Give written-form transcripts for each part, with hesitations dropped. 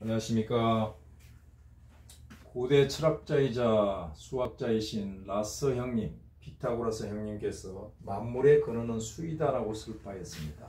안녕하십니까. 고대 철학자이자 수학자이신 라서 형님, 피타고라스 형님께서 만물의 근원은 수이다라고 설파했습니다.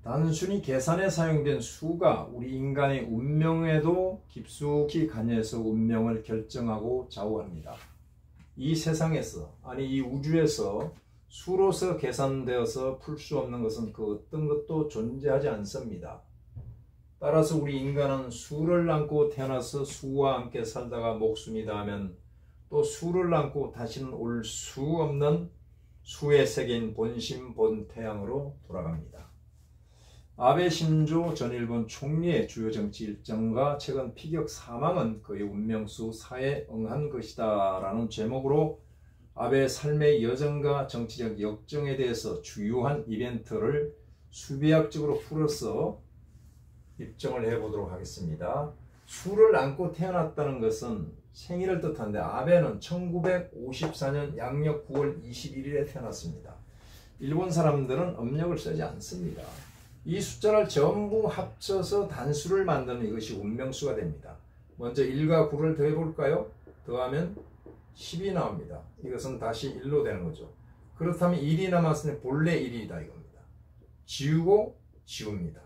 단순히 계산에 사용된 수가 우리 인간의 운명에도 깊숙이 관여해서 운명을 결정하고 좌우합니다. 이 세상에서, 아니 이 우주에서 수로서 계산되어서 풀 수 없는 것은 그 어떤 것도 존재하지 않습니다. 따라서 우리 인간은 수를 안고 태어나서 수와 함께 살다가 목숨이 닿으면 또 수를 안고 다시는 올 수 없는 수의 세계인 본심 본태양으로 돌아갑니다. 아베 신조 전 일본 총리의 주요 정치 일정과 최근 피격 사망은 그의 운명수 사에 응한 것이다 라는 제목으로 아베의 삶의 여정과 정치적 역정에 대해서 주요한 이벤트를 수비학적으로 풀어서 입증을 해보도록 하겠습니다. 수를 안고 태어났다는 것은 생일을 뜻하는데 아베는 1954년 양력 9월 21일에 태어났습니다. 일본 사람들은 음력을 쓰지 않습니다. 이 숫자를 전부 합쳐서 단수를 만드는 이것이 운명수가 됩니다. 먼저 1과 9를 더해볼까요? 더하면 10이 나옵니다. 이것은 다시 1로 되는 거죠. 그렇다면 1이 남았으니 본래 1이다 이겁니다. 지우고 지웁니다.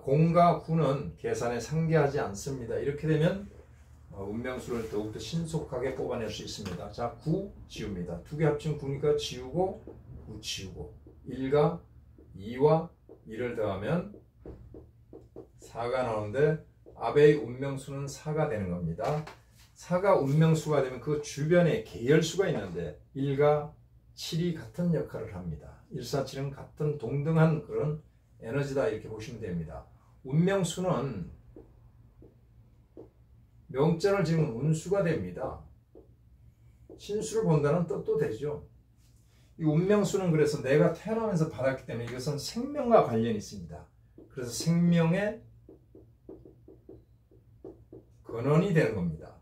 공과 9는 계산에 상계하지 않습니다. 이렇게 되면 운명수를 더욱더 신속하게 뽑아낼 수 있습니다. 자, 9 지웁니다. 두 개 합치면 9니까 지우고 9 지우고 1과 2와 1을 더하면 4가 나오는데 아베의 운명수는 4가 되는 겁니다. 4가 운명수가 되면 그 주변에 계열수가 있는데 1과 7이 같은 역할을 합니다. 1, 4, 7은 같은 동등한 그런 에너지다 이렇게 보시면 됩니다. 운명수는 명자를 지으면 운수가 됩니다. 신수를 본다는 뜻도 되죠. 이 운명수는 그래서 내가 태어나면서 받았기 때문에 이것은 생명과 관련이 있습니다. 그래서 생명의 근원이 되는 겁니다.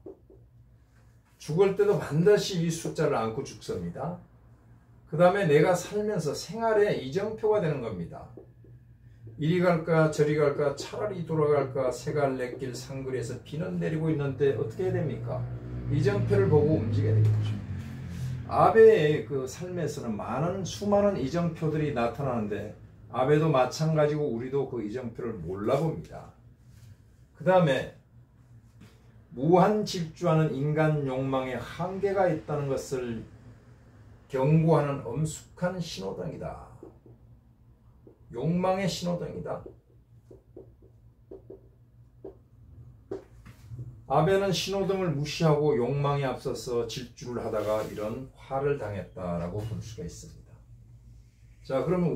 죽을 때도 반드시 이 숫자를 안고 죽습니다. 그 다음에 내가 살면서 생활의 이정표가 되는 겁니다. 이리 갈까 저리 갈까 차라리 돌아갈까 새갈래길 상글에서 비는 내리고 있는데 어떻게 해야 됩니까? 이정표를 보고 움직여야 되겠죠. 아베의 그 삶에서는 수많은 이정표들이 나타나는데 아베도 마찬가지고 우리도 그 이정표를 몰라봅니다. 그 다음에 무한 질주하는 인간 욕망에 한계가 있다는 것을 경고하는 엄숙한 신호등이다. 욕망의 신호등이다. 아베는 신호등을 무시하고 욕망에 앞서서 질주를 하다가 이런 화를 당했다라고 볼 수가 있습니다. 자, 그러면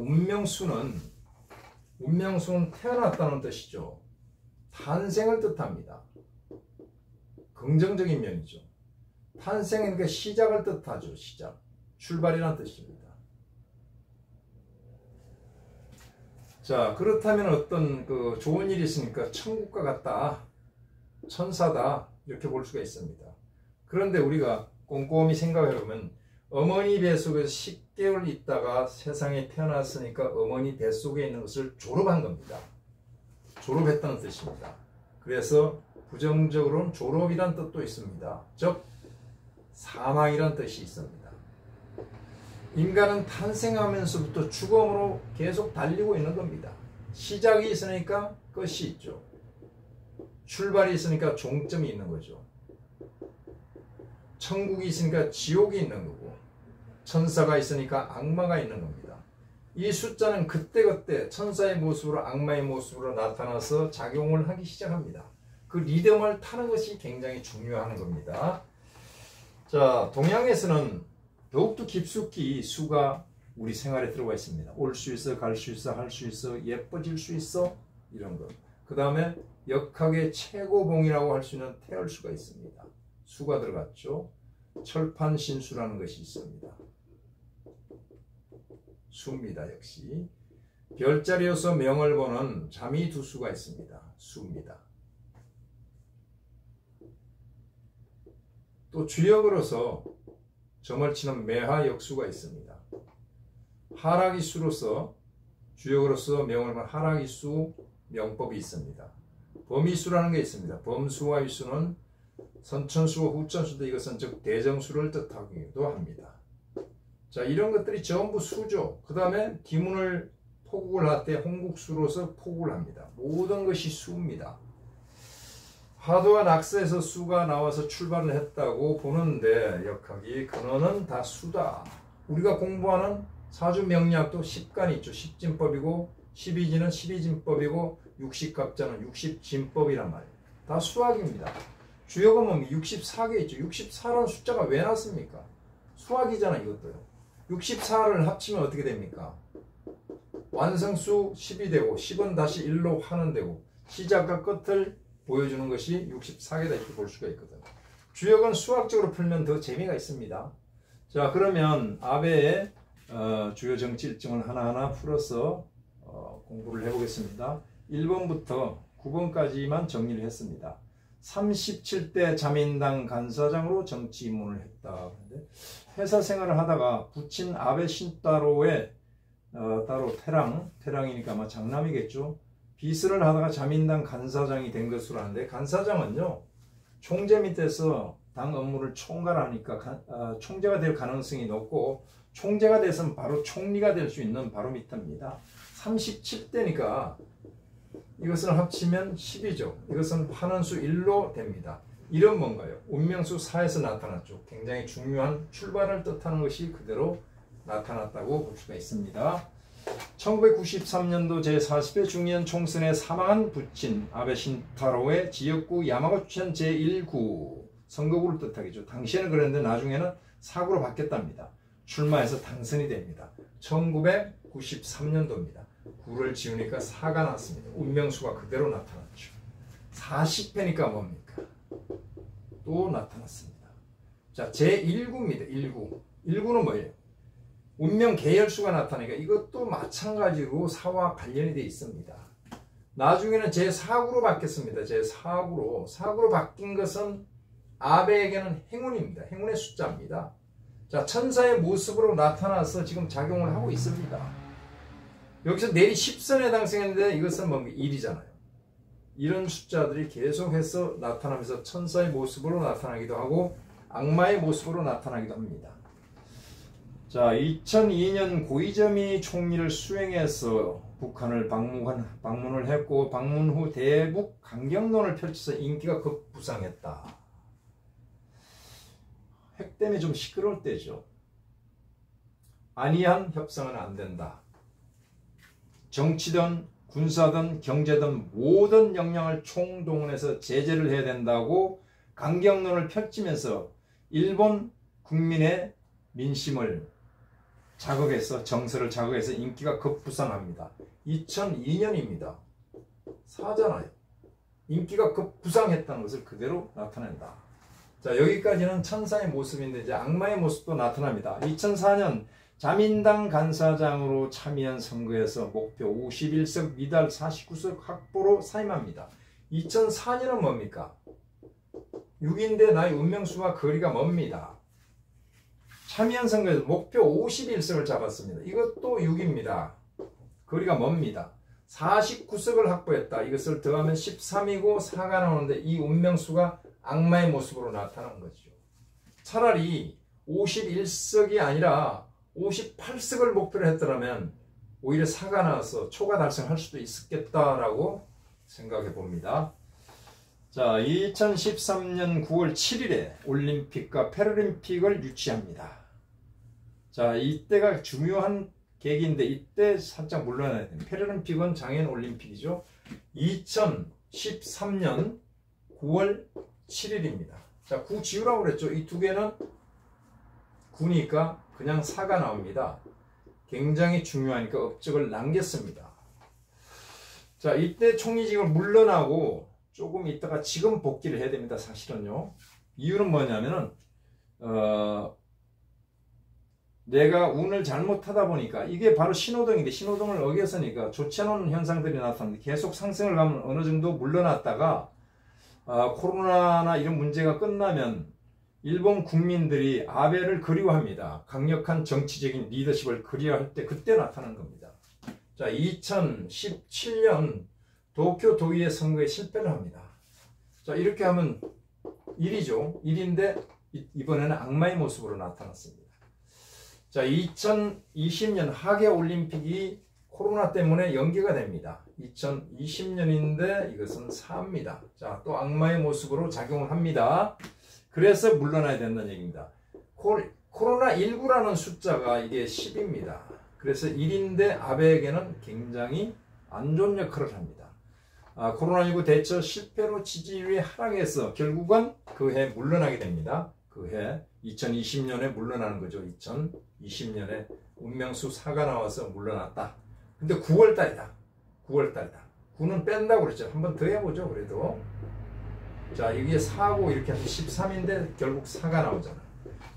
운명수는 태어났다는 뜻이죠. 탄생을 뜻합니다. 긍정적인 면이죠. 탄생은 그 시작을 뜻하죠. 시작. 출발이라는 뜻입니다. 자, 그렇다면 어떤 그 좋은 일이 있으니까 천국과 같다, 천사다 이렇게 볼 수가 있습니다. 그런데 우리가 꼼꼼히 생각해보면 어머니 뱃속에서 10개월 있다가 세상에 태어났으니까 어머니 뱃속에 있는 것을 졸업한 겁니다. 졸업했다는 뜻입니다. 그래서 부정적으로는 졸업이란 뜻도 있습니다. 즉 사망이란 뜻이 있습니다. 인간은 탄생하면서부터 죽음으로 계속 달리고 있는 겁니다. 시작이 있으니까 끝이 있죠. 출발이 있으니까 종점이 있는 거죠. 천국이 있으니까 지옥이 있는 거고 천사가 있으니까 악마가 있는 겁니다. 이 숫자는 그때그때 천사의 모습으로 악마의 모습으로 나타나서 작용을 하기 시작합니다. 그 리듬을 타는 것이 굉장히 중요한 겁니다. 자, 동양에서는 더욱더 깊숙이 수가 우리 생활에 들어가 있습니다. 올 수 있어, 갈 수 있어, 할 수 있어, 예뻐질 수 있어 이런 것. 그 다음에 역학의 최고봉이라고 할 수 있는 태열수가 있습니다. 수가 들어갔죠. 철판신수라는 것이 있습니다. 수입니다. 역시 별자리여서 명을 보는 자미두수가 있습니다. 수입니다. 또 주역으로서 점을 치는 매하역수가 있습니다. 하락이수로서 주역으로서 명을 보는 하락이수 명법이 있습니다. 범위수라는 게 있습니다. 범수와 위수는 선천수와 후천수도 이것은 즉 대정수를 뜻하기도 합니다. 자, 이런 것들이 전부 수죠. 그 다음에 기문을 포국을 할 때 홍국수로서 포국을 합니다. 모든 것이 수입니다. 하도와 낙서에서 수가 나와서 출발을 했다고 보는데 역학이 근원은 다 수다. 우리가 공부하는 사주명리학도 10간이 있죠. 10진법이고 12진은 12진법이고 60갑자는 60진법이란 말이에요. 다 수학입니다. 주역은 뭡니까? 64개 있죠. 64라는 숫자가 왜 났습니까? 수학이잖아 이것도요. 64를 합치면 어떻게 됩니까? 완성수 10이 되고 10은 다시 1로 환원되고 시작과 끝을 보여주는 것이 64개다 이렇게 볼 수가 있거든요. 주역은 수학적으로 풀면 더 재미가 있습니다. 자, 그러면 아베의 주요 정치 일정을 하나하나 풀어서 공부를 해보겠습니다. 1번부터 9번까지만 정리를 했습니다. 37대 자민당 간사장으로 정치 입문을 했다. 회사 생활을 하다가 부친 아베 신따로의 따로 태랑이니까 아마 장남이겠죠. 비서를 하다가 자민당 간사장이 된 것으로 하는데, 간사장은요 총재 밑에서 당 업무를 총괄하니까 총재가 될 가능성이 높고, 총재가 돼서는 바로 총리가 될 수 있는 바로 밑입니다. 37대니까 이것을 합치면 10이죠. 이것은 환원수 1로 됩니다. 이런 뭔가요? 운명수 4에서 나타났죠. 굉장히 중요한 출발을 뜻하는 것이 그대로 나타났다고 볼 수가 있습니다. 1993년도 제40회 중의원 총선에 사망한 부친 아베 신타로의 지역구 야마구치현 제1구 선거구를 뜻하겠죠. 당시에는 그랬는데 나중에는 사구로 바뀌었답니다. 출마해서 당선이 됩니다. 1993년도입니다. 구를 지우니까 4가 났습니다. 운명수가 그대로 나타났죠. 40회니까 뭡니까? 또 나타났습니다. 자, 제1구입니다. 1구는 뭐예요? 운명 계열수가 나타나니까 이것도 마찬가지로 4와 관련이 되어 있습니다. 나중에는 제4구로 바뀌었습니다. 제4구로. 4구로 바뀐 것은 아베에게는 행운입니다. 행운의 숫자입니다. 자, 천사의 모습으로 나타나서 지금 작용을 하고 있습니다. 여기서 내리 10선에 해당했는데 이것은 뭡니까? 1이잖아요. 이런 숫자들이 계속해서 나타나면서 천사의 모습으로 나타나기도 하고 악마의 모습으로 나타나기도 합니다. 자, 2002년 고이점이 총리를 수행해서 북한을 방문을 했고, 방문 후 대북 강경론을 펼쳐서 인기가 급부상했다. 핵 때문에 좀 시끄러울 때죠. 안이한 협상은 안 된다. 정치든 군사든 경제든 모든 역량을 총동원해서 제재를 해야 된다고 강경론을 펼치면서 일본 국민의 민심을 자극해서, 정서를 자극해서 인기가 급부상합니다. 2002년입니다. 사잖아요. 인기가 급부상했다는 것을 그대로 나타낸다. 자, 여기까지는 천사의 모습인데 이제 악마의 모습도 나타납니다. 2004년 자민당 간사장으로 참여한 선거에서 목표 51석 미달 49석 확보로 사임합니다. 2004년은 뭡니까? 6인데 나의 운명수와 거리가 멉니다. 참여한 선거에서 목표 51석을 잡았습니다. 이것도 6입니다. 거리가 멉니다. 49석을 확보했다. 이것을 더하면 13이고 4가 나오는데 이 운명수가 악마의 모습으로 나타난 거죠. 차라리 51석이 아니라 58석을 목표로 했더라면 오히려 4가 나와서 초과 달성할 수도 있었겠다라고 생각해 봅니다. 자, 2013년 9월 7일에 올림픽과 패럴림픽을 유치합니다. 자, 이때가 중요한 계기인데 이때 살짝 물러나야 됩니다. 패럴림픽은 장애인 올림픽이죠. 2013년 9월 7일입니다. 자, 9 지우라고 그랬죠. 이 두 개는 9니까 그냥 4가 나옵니다. 굉장히 중요하니까 업적을 남겼습니다. 자, 이때 총리직을 물러나고 조금 있다가 지금 복귀를 해야 됩니다. 사실은요. 이유는 뭐냐면은 내가 운을 잘못하다 보니까 이게 바로 신호등인데 신호등을 어겨서니까 좋지 않은 현상들이 나타나는데 계속 상승을 가면 어느 정도 물러났다가 코로나나 이런 문제가 끝나면 일본 국민들이 아베를 그리워합니다. 강력한 정치적인 리더십을 그리워할 때 그때 나타난 겁니다. 자, 2017년 도쿄 도의회 선거에 실패를 합니다. 자, 이렇게 하면 1이죠. 1인데 이번에는 악마의 모습으로 나타났습니다. 자, 2020년 하계 올림픽이 코로나 때문에 연기가 됩니다. 2020년인데 이것은 4입니다. 자, 또 악마의 모습으로 작용을 합니다. 그래서 물러나야 된다는 얘기입니다. 코로나19라는 숫자가 이게 10입니다. 그래서 1인데 아베에게는 굉장히 안 좋은 역할을 합니다. 코로나19 대처 실패로 지지율이 하락해서 결국은 그 해 물러나게 됩니다. 그 해 2020년에 물러나는 거죠. 2020년에 운명수 4가 나와서 물러났다. 근데 9월달이다. 9월달이다. 9는 뺀다고 그랬죠. 한번 더 해보죠. 그래도. 자, 이게 4고 이렇게 해서 13인데 결국 4가 나오잖아.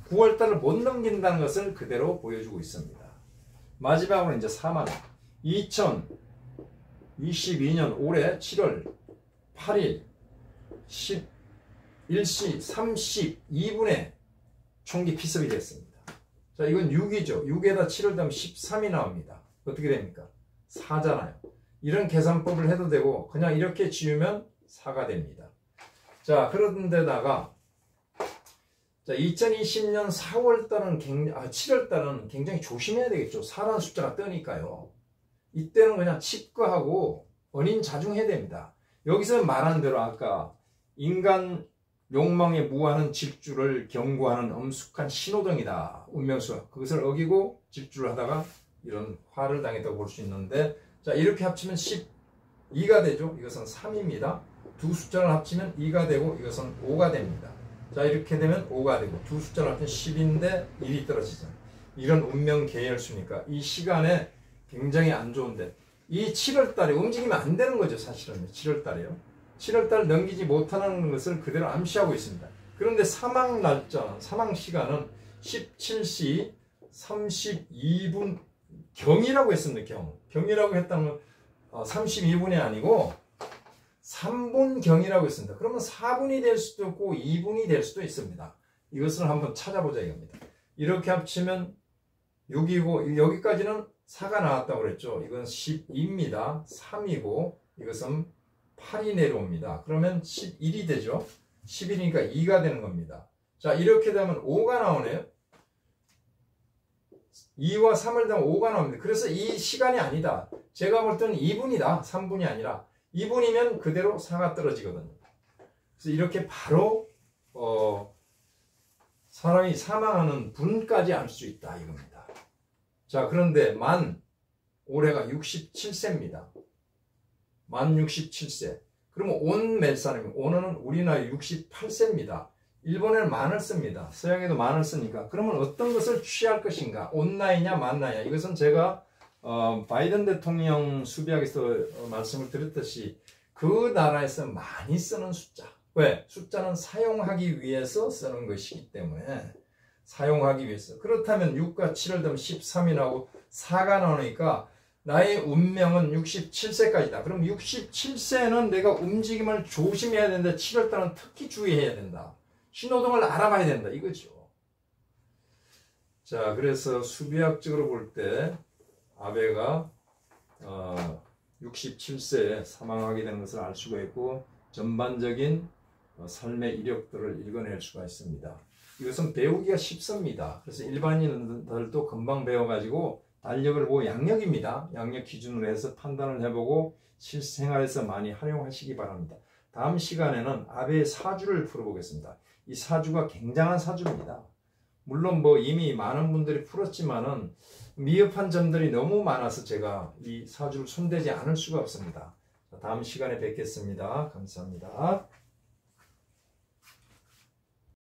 9월달을 못 넘긴다는 것을 그대로 보여주고 있습니다. 마지막으로 이제 4만 2022년 올해 7월 8일 11시 32분에 총기 피습이 됐습니다. 자, 이건 6이죠. 6에다 7을 더하면 13이 나옵니다. 어떻게 됩니까? 4잖아요. 이런 계산법을 해도 되고 그냥 이렇게 지우면 4가 됩니다. 자, 그런 데다가 자, 2020년 4월달은 7월달은 굉장히 조심해야 되겠죠. 4라는 숫자가 뜨니까요. 이때는 그냥 칩거하고 언인자중해야 됩니다. 여기서 말한 대로 아까 인간 욕망에 무한한 질주를 경고하는 엄숙한 신호등이다. 운명수가 그것을 어기고 질주를 하다가 이런 화를 당했다고 볼 수 있는데, 자, 이렇게 합치면 12가 되죠. 이것은 3입니다. 두 숫자를 합치면 2가 되고 이것은 5가 됩니다. 자, 이렇게 되면 5가 되고 두 숫자를 합치면 10인데 1이 떨어지잖아요. 이런 운명 계열수니까 이 시간에 굉장히 안 좋은데, 이 7월달에 움직이면 안 되는 거죠. 사실은 7월달에요. 7월달 넘기지 못하는 것을 그대로 암시하고 있습니다. 그런데 사망 날짜, 사망 시간은 17시 32분 경이라고 했습니다. 경이라고 했다면 32분이 아니고 3분 경이라고 했습니다. 그러면 4분이 될 수도 있고 2분이 될 수도 있습니다. 이것을 한번 찾아보자 이겁니다. 이렇게 합치면 6이고 여기까지는 4가 나왔다고 그랬죠. 이건 12입니다. 3이고 이것은 8이 내려옵니다. 그러면 11이 되죠. 11이니까 2가 되는 겁니다. 자, 이렇게 되면 5가 나오네요. 2와 3을 더하면 5가 나옵니다. 그래서 이 시간이 아니다. 제가 볼 때는 2분이다. 3분이 아니라 2분이면 그대로 4가 떨어지거든요. 그래서 이렇게 바로 사람이 사망하는 분까지 알 수 있다 이겁니다. 자, 그런데 올해가 67세입니다. 만 67세. 그러면 온 몇 사람이에요? 온은 우리나라 68세입니다. 일본에는 만을 씁니다. 서양에도 만을 쓰니까. 그러면 어떤 것을 취할 것인가? 온 나이냐 만 나이냐? 이것은 제가 바이든 대통령 수비학에서 말씀을 드렸듯이 그 나라에서 많이 쓰는 숫자. 왜? 숫자는 사용하기 위해서 쓰는 것이기 때문에 사용하기 위해서. 그렇다면 6과 7을 더하면 13이 나오고 4가 나오니까 나의 운명은 67세까지다. 그럼 67세는 내가 움직임을 조심해야 된다. 7월달은 특히 주의해야 된다. 신호등을 알아봐야 된다. 이거죠. 자, 그래서 수비학적으로 볼 때 아베가 67세에 사망하게 되는 것을 알 수가 있고 전반적인 삶의 이력들을 읽어낼 수가 있습니다. 이것은 배우기가 쉽습니다. 그래서 일반인들도 금방 배워가지고 달력을 보고 양력입니다. 양력 기준으로 해서 판단을 해보고 실생활에서 많이 활용하시기 바랍니다. 다음 시간에는 아베의 사주를 풀어보겠습니다. 이 사주가 굉장한 사주입니다. 물론 이미 많은 분들이 풀었지만은 미흡한 점들이 너무 많아서 제가 이 사주를 손대지 않을 수가 없습니다. 다음 시간에 뵙겠습니다. 감사합니다.